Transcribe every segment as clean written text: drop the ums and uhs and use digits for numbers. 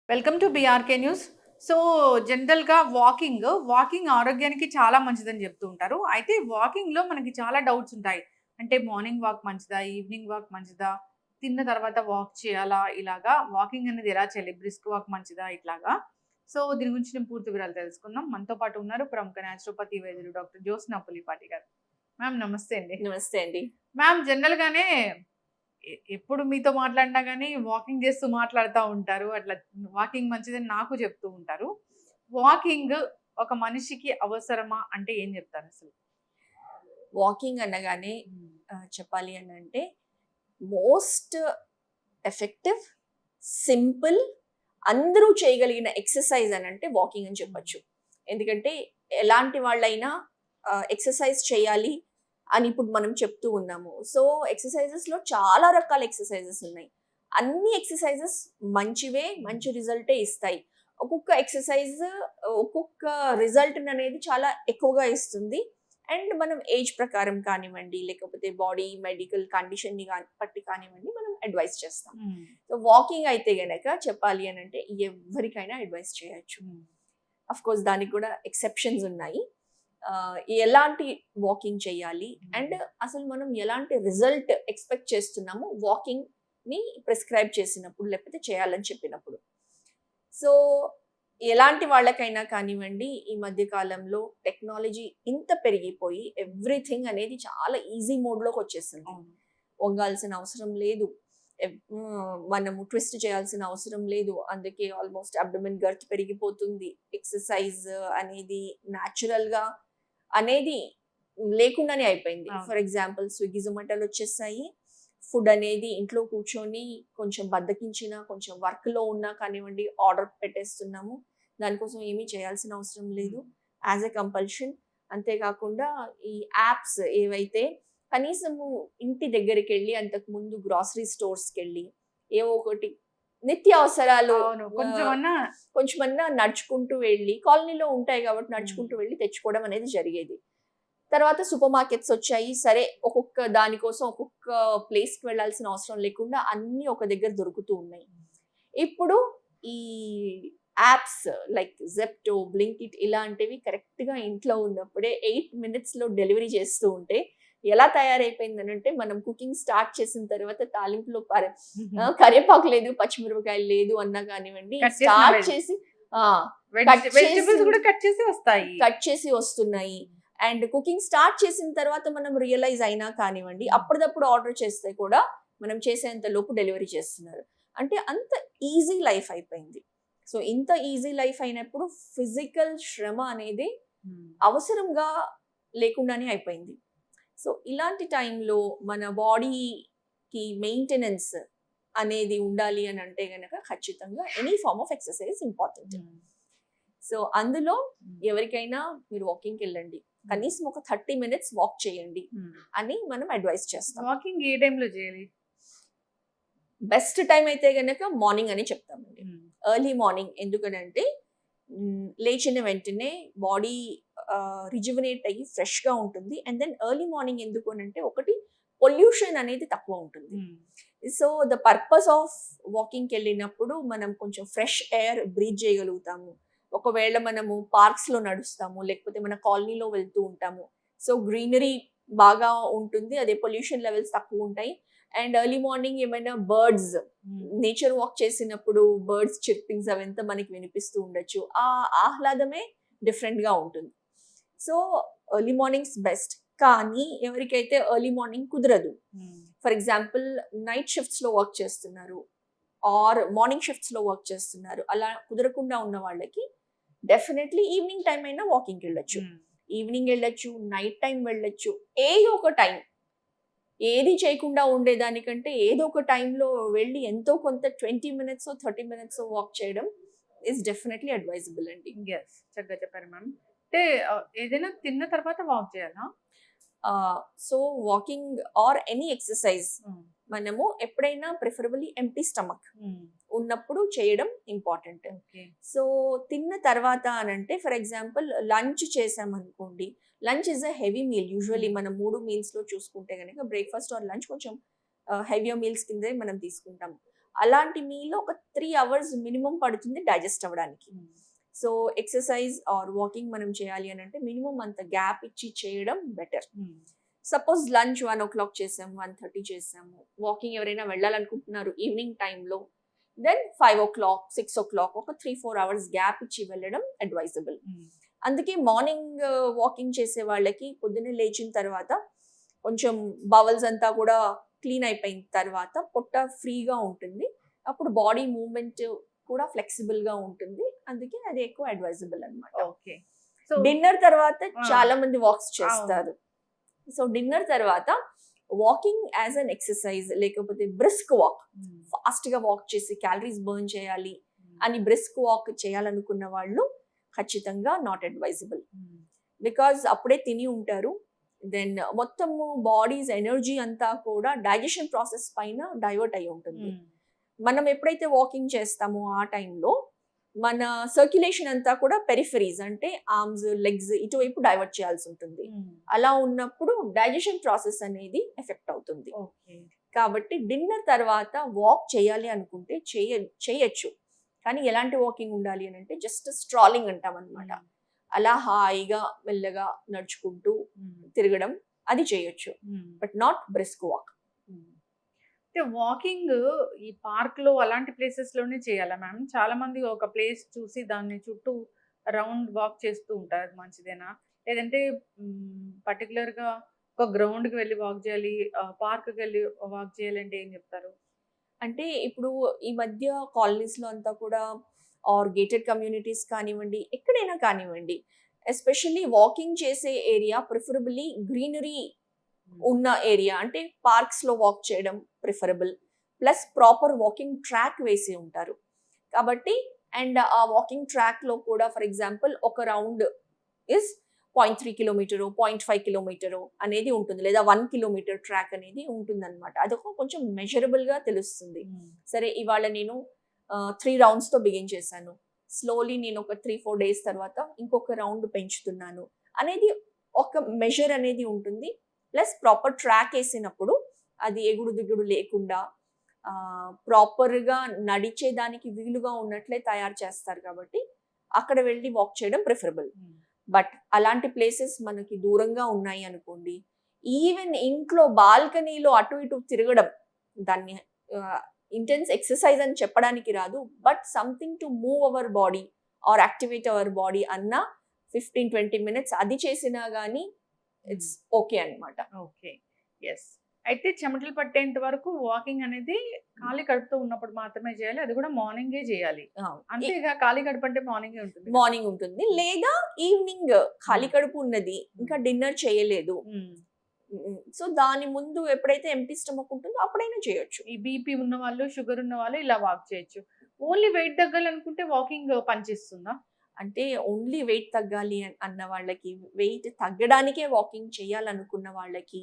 Welcome to BRK news. So, జనరల్‌గా walking ఆరోగ్యానికి చాలా మంచిదని చెప్తూ ఉంటారు. అయితే వాకింగ్‌లో మనకి చాలా డౌట్స్ ఉంటాయి. అంటే మార్నింగ్ వాక్ మంచిదా? ఈవినింగ్ వాక్ మంచిదా? తిన్న తర్వాత వాక్ చేయాలా? ఇలాగా వాకింగ్ అనేది ఎలా చేయాలి? బ్రిస్క్ వాక్ మంచిదా? ఇట్లాగా. సో, దీని గురించి నేను పూర్తి వివరాలు తెలుసుకుందాం. మనతో పాటు ఉన్నారు ప్రముఖ న్యాచురోపతి వైద్యులు డాక్టర్ జ్యోత్స్న పులిపాటి గారు. మ్యామ్ నమస్తే అండి. నమస్తే అండి. మ్యామ్ జనరల్‌గానే ఎప్పుడు మీతో మాట్లాడినా గానీ వాకింగ్ చేస్తూ మాట్లాడుతా ఉంటారు. అట్లా వాకింగ్ మంచిదని నాకు చెప్తూ ఉంటారు. వాకింగ్ ఒక మనిషికి అవసరమా అంటే ఏం చెప్తారసలు? వాకింగ్ అనగానే హ్మ్. చెప్పాలి అనంటే మోస్ట్ ఎఫెక్టివ్, సింపుల్, అందరూ చేయగలిగిన ఎక్సర్సైజ్ అనంటే వాకింగ్ అని హ్మ్. చెప్పొచ్చు. ఎందుకంటే ఎలాంటి వాళ్ళైనా ఎక్సర్సైజ్ చేయాలి అని ఇప్పుడు మనం చెప్తూ ఉన్నాము. సో, ఎక్సర్సైజెస్‌లో చాలా రకాల ఎక్సర్సైజెస్ ఉన్నాయి. అన్ని ఎక్సర్సైజెస్ మంచివే, హ్మ్. మంచి రిజల్టే ఇస్తాయి. ఒక్కొక్క ఎక్సర్సైజ్ ఒక్కొక్క రిజల్ట్‌ననేది చాలా ఎక్కువగా ఇస్తుంది. అండ్ మనం ఏజ్ ప్రకారం కానివ్వండి, లేకపోతే బాడీ మెడికల్ కండిషన్‌ని బట్టి కానివ్వండి, మనం అడ్వైస్ చేస్తాం. హ్మ్. సో, వాకింగ్ అయితే గనక చెప్పాలి అనంటే ఎవ్వరికైనా అడ్వైస్ చేయొచ్చు. హ్మ్. ఆఫ్‌కోర్స్ దానికి కూడా ఎక్సెప్షన్స్ ఉన్నాయి. ఎలాంటి వాకింగ్ చేయాలి? అండ్ హ్మ్. అసలు మనం ఎలాంటి రిజల్ట్ ఎక్స్‌పెక్ట్ చేస్తున్నాము వాకింగ్‌ని ప్రిస్క్రైబ్ చేసినప్పుడు, లేకపోతే చేయాలని చెప్పినప్పుడు. సో, ఎలాంటి వాళ్ళకైనా కానివ్వండి, ఈ మధ్య కాలంలో టెక్నాలజీ ఇంత పెరిగిపోయి ఎవ్రీథింగ్ అనేది చాలా ఈజీ మోడ్‌లోకొచ్చేసింది. అవును. వంగాల్సిన అవసరం లేదు. మనము ట్విస్ట్ చేయాల్సిన అవసరం లేదు. అందుకే ఆల్‌మోస్ట్ అబ్డోమెన్ గర్త్ పెరిగిపోతుంది. ఎక్సర్‌సైజ్ అనేది నేచురల్‌గా అనేది లేకుండానే అయిపోయింది. అవును. ఫర్ ఎగ్జాంపుల్ స్విగ్గీ, జొమాటోలొచ్చేసాయి. ఫుడ్ అనేది ఇంట్లో కూర్చొని కొంచెం బద్ధకించినా, కొంచెం వర్క్‌లో ఉన్నా కానివ్వండి, ఆర్డర్ పెట్టేస్తున్నాము. దానికోసం ఏమీ చేయాల్సిన అవసరం లేదు. హ్మ్. As a compulsion. అంతే కాకుండా ఈ యాప్స్ ఏవైతే కనీసము ఇంటి దగ్గరికెళ్ళి అంతకుముందు గ్రాసరీ స్టోర్స్‌కెళ్ళి ఏవో ఒకటి నిత్యావసరాలు అవును. ఆహ్, కొంచెమన్నా కొంచెమన్నా నడుచుకుంటూ వెళ్ళి కాలనీలో ఉంటాయి కాబట్టి హ్మ్. నడుచుకుంటూ వెళ్ళి తెచ్చుకోవడం అనేది జరిగేది. తర్వాత సూపర్ మార్కెట్స్ వచ్చాయి. సరే ఒక్కొక్క దానికోసం ఒక్కొక్క ప్లేస్‌కి వెళ్ళాల్సిన అవసరం లేకుండా అన్నీ ఒక దగ్గర దొరుకుతూ ఉన్నాయి. ఇప్పుడు ఈ యాప్స్ లైక్ జెప్టో, బ్లింకిట్ ఇలాంటివి కరెక్ట్‌గా ఇంట్లో ఉన్నప్పుడే 8 మినిట్స్‌లో డెలివరీ చేస్తూ ఉంటే ఎలా తయారైపోయిందనంటే మనం కుకింగ్ స్టార్ట్ చేసిన తర్వాత తాలింపులో కరివేపాకు లేదు, పచ్చిమిరపకాయలు లేదు అన్నా కానివ్వండి కట్ చేసిన స్టార్ట్ చేసి ఆ! కట్ చేసి వెజిటబుల్స్ కూడా కట్ చేసి వస్తాయి. కట్ చేసి వస్తున్నాయి. అండ్ కుకింగ్ స్టార్ట్ చేసిన తర్వాత మనం రియలైజ్ అయినా కానివ్వండి, హ్మ్. అప్పటిదప్పుడు ఆర్డర్ చేస్తే కూడా మనం చేసేంత లోపు డెలివరీ చేస్తున్నారు. అంటే అంత ఈజీ లైఫ్ అయిపోయింది. సో, ఇంత ఈజీ లైఫ్ అయినప్పుడు ఫిజికల్ శ్రమ అనేది హ్మ్. అవసరంగా లేకుండానే అయిపోయింది. సో, ఇలాంటి టైంలో మన బాడీకి మెయింటెనెన్స్ అనేది ఉండాలి అని అంటే గనక ఖచ్చితంగా any form of exercise important. Hmm. So, అందులో హ్మ్. ఎవరికైనా మీరు వాకింగ్‌కెళ్ళండి. హ్మ్. కనీసం ఒక 30 మినిట్స్ వాక్ చేయండి హ్మ్. అని మనం అడ్వైస్ చేస్తాం. వాకింగ్ ఏ టైంలో చేయాలి? బెస్ట్ టైమ్ అయితే గనక మార్నింగ్ అని చెప్తామండి. హ్మ్. ఎర్లీ మార్నింగ్ ఎందుకనంటే లేచిన వెంటనే బాడీ రిజువినేట్ అయ్యి ఫ్రెష్‌గా ఉంటుంది. అండ్ దెన్ ఎర్లీ మార్నింగ్ ఎందుకు అనంటే ఒకటి పొల్యూషన్ అనేది తక్కువ ఉంటుంది. హ్మ్. సో, ద పర్పస్ ఆఫ్ వాకింగ్‌కెళ్ళినప్పుడు మనం కొంచెం ఫ్రెష్ ఎయిర్ బ్రీత్ చేయగలుగుతాము. ఒకవేళ మనము పార్క్స్‌లో నడుస్తాము, లేకపోతే మన కాలనీలో వెళ్తూ ఉంటాము. సో, గ్రీనరీ బాగా ఉంటుంది. అదే పొల్యూషన్ లెవెల్స్ తక్కువుంటాయి. అండ్ ఎర్లీ మార్నింగ్ ఏమైనా బర్డ్స్ హ్మ్. నేచర్ వాక్ చేసినప్పుడు బర్డ్స్ చిర్పింగ్స్ అవంతా మనకి వినిపిస్తూ ఉండొచ్చు. ఆ ఆహ్లాదమే డిఫరెంట్‌గా ఉంటుంది. So, early mornings best. కానీ ఎవరికైతే ఎర్లీ మార్నింగ్ కుదరదు. హ్మ్. ఫర్ ఎగ్జాంపుల్ నైట్ షిఫ్ట్స్‌లో వర్క్ చేస్తున్నారు. ఆర్ మార్నింగ్ షిఫ్ట్స్‌లో వర్క్ చేస్తున్నారు. అలా కుదరకుండా ఉన్న వాళ్ళకి డెఫినైట్‌లీ ఈవినింగ్ టైమ్ అయినా వాకింగ్‌కెళ్ళొచ్చు. హ్మ్. ఈవినింగ్ ఎళ్ళొచ్చు, నైట్ టైమ్ వెళ్ళొచ్చు. ఏదో ఒక టైం. ఏది చేయకుండా ఉండేదానికంటే ఏదో ఒక టైంలో వెళ్ళి ఎంతో కొంత 20 మినిట్సో, 30 మినిట్సో వాక్ చేయడం ఈస్ డెఫినైట్‌లీ అడ్వైజబుల్ అండి. చక్కగా చెప్పారు మ్యామ్. అంటే ఏదైనా తిన్న తర్వాత వాక్ చేయాలా? So, walking or any exercise హ్మ్. మనము ఎప్పుడైనా ప్రిఫరబుల్లీ ఎంప్టీ స్టమక్ హ్మ్. ఉన్నప్పుడు చేయడం ఇంపార్టెంట్. ఓకే. సో, తిన్న తర్వాత అనంటే ఫర్ ఎగ్జాంపుల్ లంచ్ చేశామనుకోండి. Lunch is a heavy meal. Usually హ్మ్. మనం 3 మీల్స్‌లో చూసుకుంటే గనక బ్రేక్‌ఫాస్ట్ ఆర్ లంచ్ కొంచెం హెవియర్ మీల్స్ కిందే మనం తీసుకుంటాం. అలాంటి మీలో ఒక 3 అవర్స్ మినిమం పడుతుంది డైజెస్ట్ అవ్వడానికి. సో ఎక్సర్సైజ్ ఆర్ వాకింగ్ మనం చేయాలి అని అంటే మినిమం అంత గ్యాప్ ఇచ్చి చేయడం బెటర్. సపోజ్ లంచ్ 1 o'clock చేసాము, 1:30 చేసాము, వాకింగ్ ఎవరైనా వెళ్ళాలనుకుంటున్నారు ఈవినింగ్ టైంలో, దెన్ 5 o'clock, 6 o'clock ఒక 3-4 hours గ్యాప్ ఇచ్చి వెళ్ళడం అడ్వైజబుల్. అందుకే మార్నింగ్ వాకింగ్ చేసే వాళ్ళకి పొద్దున్నే లేచిన తర్వాత కొంచెం బవల్స్ అంతా కూడా క్లీన్ అయిపోయిన తర్వాత పొట్ట ఫ్రీగా ఉంటుంది, అప్పుడు బాడీ మూవ్మెంట్ కూడా ఫ్లెక్సిబుల్ గా ఉంటుంది. అందుకే అది ఎక్కువ అడ్వైజబుల్ అనమాట. ఓకే. సో డిన్నర్ తర్వాత చాలా మంది వాక్స్ చేస్తారు. సో డిన్నర్ తర్వాత వాకింగ్ యాజ్ అన్ ఎక్సర్సైజ్ లేకపోతే బ్రిస్క్ వాక్, ఫాస్ట్ గా వాక్ చేసి క్యాలరీస్ బర్న్ చేయాలి అని బ్రిస్క్ వాక్ చేయాలనుకున్న వాళ్ళు ఖచ్చితంగా నాట్ అడ్వైజబుల్. బికాజ్ అప్పుడే తిని ఉంటారు, దెన్ మొత్తము బాడీస్ ఎనర్జీ అంతా కూడా డైజెషన్ ప్రాసెస్ పైన డైవర్ట్ అయి ఉంటుంది. మనం ఎప్పుడైతే వాకింగ్ చేస్తామో ఆ టైంలో మన సర్క్యులేషన్ అంతా కూడా పెరిఫరీస్ అంటే ఆర్మ్స్, లెగ్స్ ఇటువైపు డైవర్ట్ చేయాల్సి ఉంటుంది. అలా ఉన్నప్పుడు డైజెషన్ ప్రాసెస్ అనేది ఎఫెక్ట్ అవుతుంది. కాబట్టి డిన్నర్ తర్వాత వాక్ చేయాలి అనుకుంటే చేయొచ్చు, కానీ ఎలాంటి వాకింగ్ ఉండాలి అని అంటే జస్ట్ స్ట్రాలింగ్ అంటాం అనమాట. అలా హాయిగా మెల్లగా నడుచుకుంటూ తిరగడం అది చేయొచ్చు, but not brisk walk. Walking ఈ పార్క్ లో అలాంటి ప్లేసెస్ లోనే చేయాలా మ్యామ్? చాలా మంది ఒక ప్లేస్ చూసి దాన్ని చుట్టూ రౌండ్ వాక్ చేస్తూ ఉంటారు, మంచిదేనా? లేదంటే పర్టికులర్ గా ఒక గ్రౌండ్ కి వెళ్ళి వాక్ చేయాలి, పార్క్ కి వెళ్ళి వాక్ చేయాలి అంటే ఏం చెప్తారు? అంటే ఇప్పుడు ఈ మధ్య కాలనీస్ లో అంతా కూడా ఆర్ గేటెడ్ కమ్యూనిటీస్ కానివ్వండి, ఎక్కడైనా కానివ్వండి, ఎస్పెషల్లీ వాకింగ్ చేసే ఏరియా ప్రిఫరబుల్లీ గ్రీనరీ ఉన్న ఏరియా అంటే పార్క్స్ లో వాక్ చేయడం preferable. Plus proper walking track వేసి ఉంటారు కాబట్టి, అండ్ ఆ వాకింగ్ ట్రాక్ లో కూడా ఫర్ ఎగ్జాంపుల్ ఒక రౌండ్ ఇస్ 0.3 కిలోమీటర్, 0.5 కిలోమీటర్ అనేది ఉంటుంది, లేదా 1 కిలోమీటర్ ట్రాక్ అనేది ఉంటుంది అనమాట. అదొక కొంచెం మెజరబుల్ గా తెలుస్తుంది. సరే ఇవాళ నేను 3 rounds తో బిగిన్ చేశాను, స్లోలీ నేను ఒక 3-4 days తర్వాత ఇంకొక రౌండ్ పెంచుతున్నాను అనేది ఒక మెజర్ అనేది ఉంటుంది. ప్లస్ ప్రాపర్ ట్రాక్ వేసినప్పుడు అది ఎగుడు దిగుడు లేకుండా ప్రాపర్గా నడిచేదానికి వీలుగా ఉన్నట్లే తయారు చేస్తారు కాబట్టి అక్కడ వెళ్ళి వాక్ చేయడం ప్రిఫరబుల్. బట్ అలాంటి ప్లేసెస్ మనకి దూరంగా ఉన్నాయి అనుకోండి, ఈవెన్ ఇంట్లో బాల్కనీలో అటు ఇటు తిరగడం, దాన్ని ఇంటెన్స్ ఎక్సర్సైజ్ అని చెప్పడానికి రాదు, but something to move our body or activate our body అన్న 15-20 minutes అది చేసినా కానీ ఇట్స్ ఓకే అనమాట. Okay, yes. అయితే చెమటలు పట్టేంత వరకు వాకింగ్ అనేది ఖాళీ కడుపుతో ఉన్నప్పుడు మాత్రమే చేయాలి, అది కూడా మార్నింగే చేయాలి. అంతేగా ఖాళీ కడుపు అంటే మార్నింగే ఉంటుంది. మార్నింగ్ ఉంటుంది, లేదా ఈవినింగ్ ఖాళీ కడుపు ఉన్నది ఇంకా డిన్నర్ చేయలేదు, సో దాని ముందు ఎప్పుడైతే ఎంప్టీ స్టమక్ ఉంటుందో అప్పుడైనా చేయొచ్చు. ఈ బీపీ ఉన్న వాళ్ళు, షుగర్ ఉన్న వాళ్ళు ఇలా వాక్ చేయొచ్చు. ఓన్లీ వెయిట్ తగ్గాలనుకుంటే వాకింగ్ పనిచేస్తుందా? అంటే ఓన్లీ వెయిట్ తగ్గాలి అన్న వాళ్ళకి, వెయిట్ తగ్గడానికే వాకింగ్ చేయాలనుకున్న వాళ్ళకి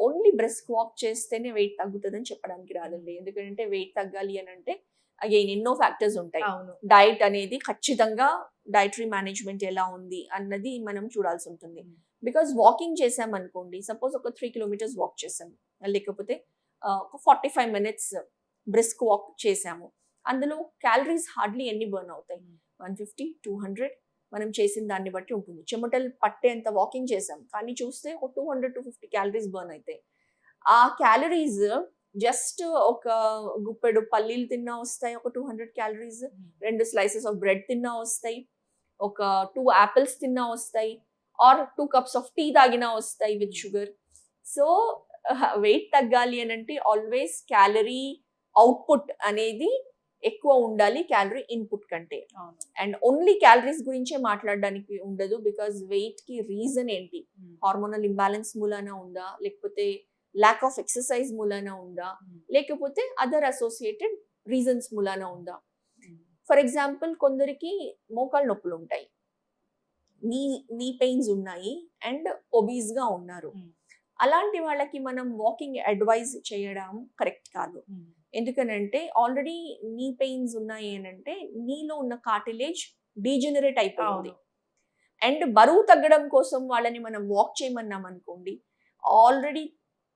ఓన్లీ బ్రిస్క్ వాక్ చేస్తేనే వెయిట్ తగ్గుతుందని చెప్పడానికి రాదండి. ఎందుకంటే వెయిట్ తగ్గాలి అని అంటే అగైన్ ఎన్నో ఫ్యాక్టర్స్ ఉంటాయి. డైట్ అనేది ఖచ్చితంగా డైటరీ మేనేజ్మెంట్ ఎలా ఉంది అన్నది మనం చూడాల్సి ఉంటుంది. బికాస్ వాకింగ్ చేసామనుకోండి, సపోజ్ ఒక 3 kilometers వాక్ చేసాము, లేకపోతే ఒక 45 minutes బ్రిస్క్ వాక్ చేసాము, అందులో క్యాలరీస్ హార్డ్లీ ఎన్ని బర్న్ అవుతాయి? 150-200 మనం చేసిన దాన్ని బట్టి ఉంటుంది. చెమటలు పట్టేంత వాకింగ్ చేసాం కానీ చూస్తే ఒక 200-250 క్యాలరీస్ బర్న్ అవుతాయి. ఆ క్యాలరీస్ జస్ట్ ఒక గుప్పెడు పల్లీలు తిన్నా వస్తాయి ఒక 200 క్యాలరీస్, 2 slices ఆఫ్ బ్రెడ్ తిన్నా వస్తాయి, ఒక 2 apples తిన్నా వస్తాయి, ఆర్ 2 cups ఆఫ్ టీ తాగినా వస్తాయి విత్ షుగర్. సో వెయిట్ తగ్గాలి అని అంటే ఆల్వేస్ క్యాలరీ అవుట్పుట్ అనేది ఎక్కువ ఉండాలి క్యాలరీ ఇన్పుట్ కంటే. అండ్ ఓన్లీ క్యాలరీస్ గురించే మాట్లాడడానికి ఉండదు, బికాస్ వెయిట్ కి రీజన్ ఏంటి? హార్మోనల్ ఇంబ్యాలెన్స్ మూలాన ఉందా, లేకపోతే ల్యాక్ ఆఫ్ ఎక్సర్సైజ్ మూలాన ఉందా, లేకపోతే అదర్ అసోసియేటెడ్ రీజన్స్ మూలాన ఉందా? ఫర్ ఎగ్జాంపుల్ కొందరికి మోకాళ్ళ నొప్పులు ఉంటాయి, నీ పెయిన్స్ ఉన్నాయి అండ్ ఒబీస్ గా ఉన్నారు, అలాంటి వాళ్ళకి మనం వాకింగ్ అడ్వైజ్ చేయడం కరెక్ట్ కాదు. ఎందుకనంటే ఆల్రెడీ నీ పెయిన్స్ ఉన్నాయి అని అంటే నీలో ఉన్న కార్టిలేజ్ డీజనరేట్ అయిపోయింది. అండ్ బరువు తగ్గడం కోసం వాళ్ళని మనం వాక్ చేయమన్నాం అనుకోండి, ఆల్రెడీ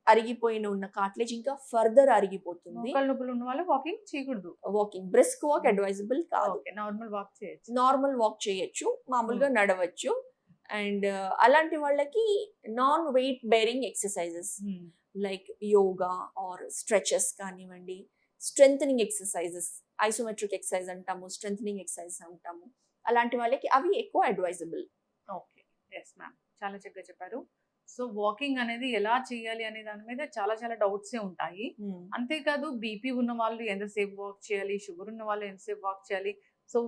అరిగిపోయిన ఉన్న కార్టిలేజ్ ఇంకా ఫర్దర్ అరిగిపోతుంది. మోకాళ్ళ నొప్పులు ఉన్న వాళ్ళు వాకింగ్ చేయకూడదు. వాకింగ్ బ్రిస్క్ వాక్ అడ్వైజబుల్ కాదు. ఓకే, నార్మల్ వాక్ చేయొచ్చు. నార్మల్ వాక్ చేయొచ్చు, మామూలుగా నడవచ్చు. అండ్ అలాంటి వాళ్ళకి non weight bearing exercises like yoga or stretches కానివ్వండి, స్ట్రెంథనింగ్ ఎక్సర్సైజెస్, ఐసోమెట్రిక్ ఎక్సర్సైజ్ అంటాము, స్ట్రెంథనింగ్ ఎక్సర్సైజ్ అంటాము, అలాంటి వాళ్ళకి అవి ఎక్కువ అడ్వైజబుల్. ఓకే, ఎస్ మ్యామ్, చాలా చక్కగా చెప్పారు. సో వాకింగ్ అనేది ఎలా చేయాలి అనే దాని మీద చాలా చాలా డౌట్సే ఉంటాయి. అంతేకాదు బీపీ ఉన్న వాళ్ళు ఎంతసేపు వాక్ చేయాలి, షుగర్ ఉన్న వాళ్ళు ఎంతసేపు వాక్ చేయాలి, సో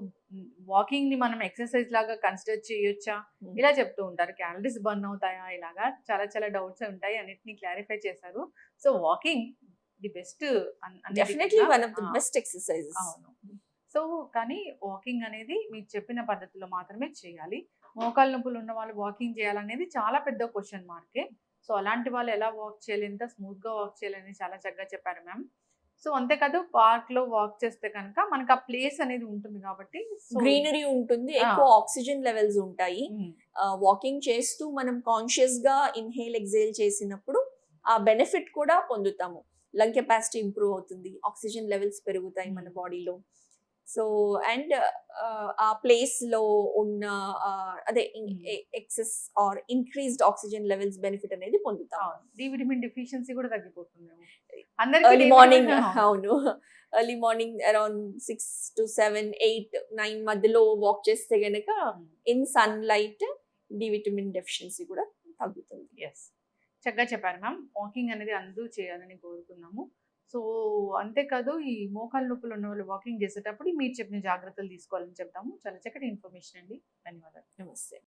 వాకింగ్ ని మనం ఎక్సర్సైజ్ లాగా కన్సిడర్ చేయొచ్చా, ఇలా చెప్తూ ఉంటారు. క్యాలరీస్ బర్న్ అవుతాయా, ఇలాగా చాలా చాలా డౌట్స్ ఉంటాయి. అన్నిటిని క్లారిఫై చేశారు. So walking the best, definitely one of the best exercises. అవును. సో కానీ వాకింగ్ అనేది మీకు చెప్పిన పద్ధతిలో మాత్రమే చేయాలి. మోకాళ్ళ నొప్పులు ఉన్న వాళ్ళు వాకింగ్ చేయాలనేది చాలా పెద్ద క్వశ్చన్ మార్కే. సో అలాంటి వాళ్ళు ఎలా వాక్ చేయాలి, ఎంత స్మూత్ గా వాక్ చేయాలని చాలా చక్కగా చెప్పారు మ్యామ్. సో అంతేకాదు పార్క్ లో వాక్ చేస్తే కనుక మనకు ఆ ప్లేస్ అనేది ఉంటుంది కాబట్టి గ్రీనరీ ఉంటుంది, ఎక్కువ ఆక్సిజన్ లెవెల్స్ ఉంటాయి. వాకింగ్ చేస్తూ మనం కాన్షియస్ గా ఇన్హేల్ ఎక్సేల్ చేసినప్పుడు ఆ బెనిఫిట్ కూడా పొందుతాము. లంగ్ కెపాసిటీ ఇంప్రూవ్ అవుతుంది, ఆక్సిజన్ లెవెల్స్ పెరుగుతాయి మన బాడీలో. సో అండ్ ఆ ప్లేస్ లో ఉన్న అదే excess or increased oxygen levels benefit అనేది పొందుతాం. డి విటమిన్ డెఫిషియన్సీ కూడా తగ్గిపోతుంది ఎర్లీ మార్నింగ్. అవును, ఎర్లీ మార్నింగ్ అరౌండ్ 6 to 7, 8, 9 మధ్యలో వాక్ చేస్తే గనక in sun light D vitamin deficiency కూడా తగ్గుతుంది. ఎస్, చక్కగా చెప్పారు మ్యామ్. వాకింగ్ అనేది అందరూ చేయాలని కోరుకున్నాము. సో అంతేకాదు ఈ మోకాళ్ళ నొప్పులు ఉన్న వాళ్ళు వాకింగ్ చేసేటప్పుడు మీరు చెప్పిన జాగ్రత్తలు తీసుకోవాలని చెప్తాము. చాలా చక్కటి ఇన్ఫర్మేషన్ అండి, ధన్యవాదాలు. నమస్తే.